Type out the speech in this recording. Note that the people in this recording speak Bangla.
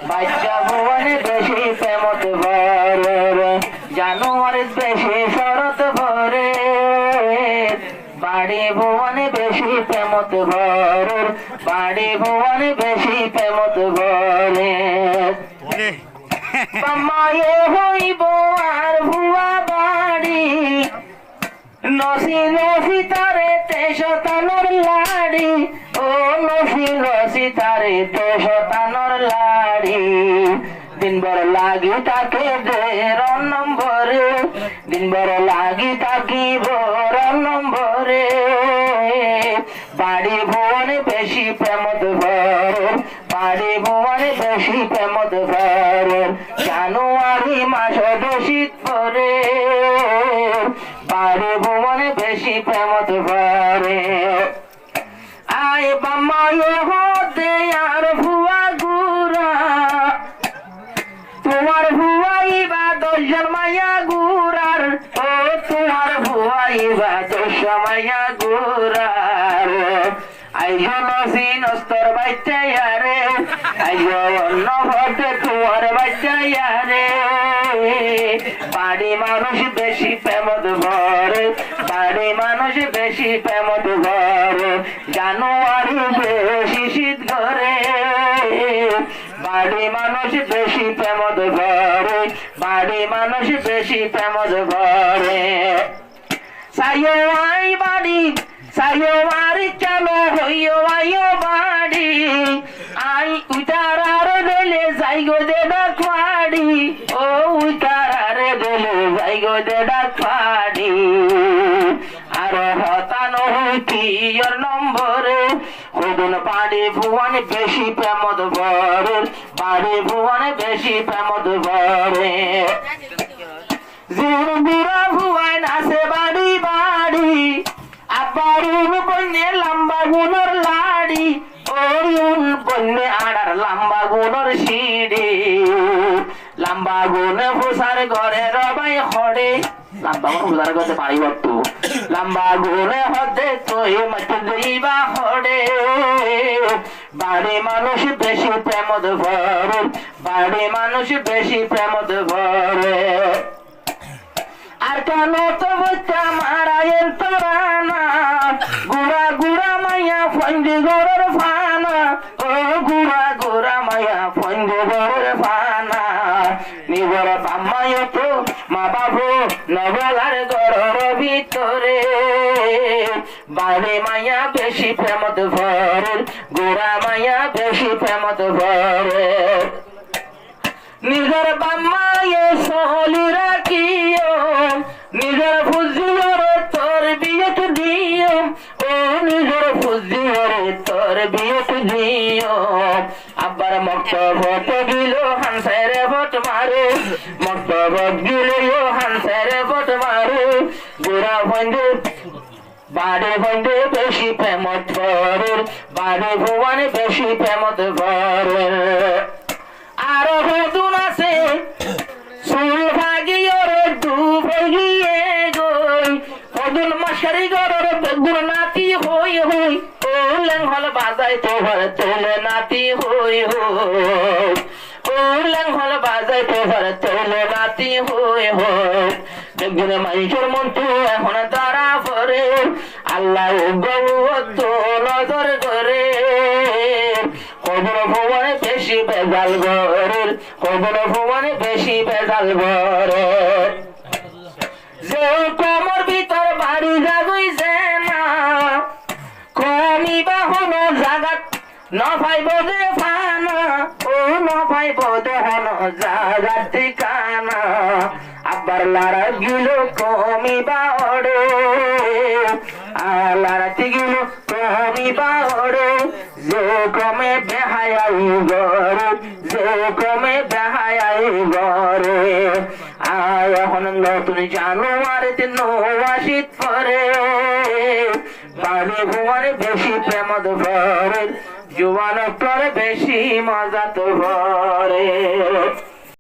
বাচ্চা ভুবনে বেশি প্রেমত ভরে জানুয়ারি বেশি শরৎ ভরে বাড়ি ভুবনে বেশি প্রেমত ভরে বাড়ি ভুবনে বেশি প্রেমত ভরে মায়ে হইব আর ভুয়া বাড়ি নসি নসি তারে তেশতানোর লাড়ি ও নসি নসি তারে তেশতানোর লাড়ি দিনভর লাগি তাকে দের নম্বরে দিনভর লাগি তাকি ভর নম্বরে বাড়ি ভুবনে বেশি প্রেমত ভর বাড়ি ভুবনে বেশি প্রেমত ভর জানুয়ারি মাস শীত পরে বাড়ি ভুবনে বেশি প্রেমত ভরে আয় বাম্মায় হতে আর ভুয়া গুরা তোমার ভুয়াইবা 10 জন মায়া গুরার ও তোমার ভুয়াইবা 10 মায়া গুরার আইজো নসি নস্তর বাচ্চায়ারে আইজো অন্য ভটে তোমার বাচ্চায়ারে বাড়ি মানুষ বেশি প্রেমত ভরে বাড়ি মানুষ বেশি প্রেমত ভরে জানুয়ারি বেশি শীত ঘরে বাড়ি মানুষ বেশি প্রেমত ভরে বাড়ি মানুষ বেশি প্রেমত ভরে সাইও আই বাড়ি সাইও বাড়ি চলো হইও আইও বাড়ি আই উতারার দিলে যাইগো দে ডাকবাড়ি ও উতারার দিলে যাইগো দে ডাকবাড়ি আর হতানো হইতির নম্বরে খুদুন বাড়ি ভুবনে বেশি প্রেমত ভরে বাড়ি ভুবনে বেশি প্রেমত ভরে জিন বুড়া ভুয়ায় নাচে বাড়ি বাড়ি আবারুন বন্যে লম্বা গুণর লাড়ি ওরিউন বন্যে আড়ার লম্বা গুণর সিঁড়ি লম্বা গুণে ফুসার ঘরে রবাই হড়ে লম্বা গুণ ফুসার ঘরে পারি বট্টু লম্বা গুণে হতে তুই মত দিবা হড়ে বাড়ি মানুষ বেশি প্রেমত ভরে বাড়ি মানুষ বেশি প্রেমত ভরে আর কেন তো বচ্চা মারায়ের তোরানা গুড়া গুড়া মাইয়া ফঞ্জি গরের ফানা ও গুড়া গুড়া মাইয়া ফঞ্জি গরের ফানা নিজের বাম্মায় তো মা বাবু নবলার গরের ভিতরে বাড়ি মাইয়া বেশি প্রেমত ভরে গুড়া মাইয়া বেশি প্রেমত ভরে নিজের বাম্মায় সহলি রাখিও নিজের ফুজিওরে তোর বিয়েত দিও ও নিজের ফুজিওরে তোর বিয়েত দিও আবার মক্তব গিল হানসারে ভট মারে মক্তব গিল হানসারে ভট মারে গোরা বন্ধু বাড়ি বন্ধু বেশি প্রেমত ভরে বাড়ি ভুবনে বেশি প্রেমত ভরে আরো হতুন আছে সুল ভাগিওরে দু ভাগিয়ে গই হতুন মাসারি গরর বেগুন নাতি হই হই ওলেন হল বাজাই তোর তোলে নাতি হই হই ওলেন হল বাজাই তোর তোলে নাতি হই হই বেগুন মাইকের মন্ত্র এখন তারা ভরে আল্লাহ গৌ তো নজর করে কবর ভুবনে বেশি বেজাল ঘরে কবর ভুবনে বেশি বেজাল ঘরে যে কোমর ভিতর বাড়ি জাগুইছে না কমিবা হলো জাগাত নফাইব দে ফানা ও নফাইব দে হলো জাগাত ঠিকানা আবার লারা গিল কমিবা ওড়ে লারা গিল কমিবা ওড়ে যে কমে বেহায়াই গরে যে কমে বেহায়াই গরে আয় এখন নতুন জানুয়ারিতে নৌশীত পরে বাড়ি ভুবনে বেশি প্রেমত ভরে জুয়ান করে বেশি মজা তো ভরে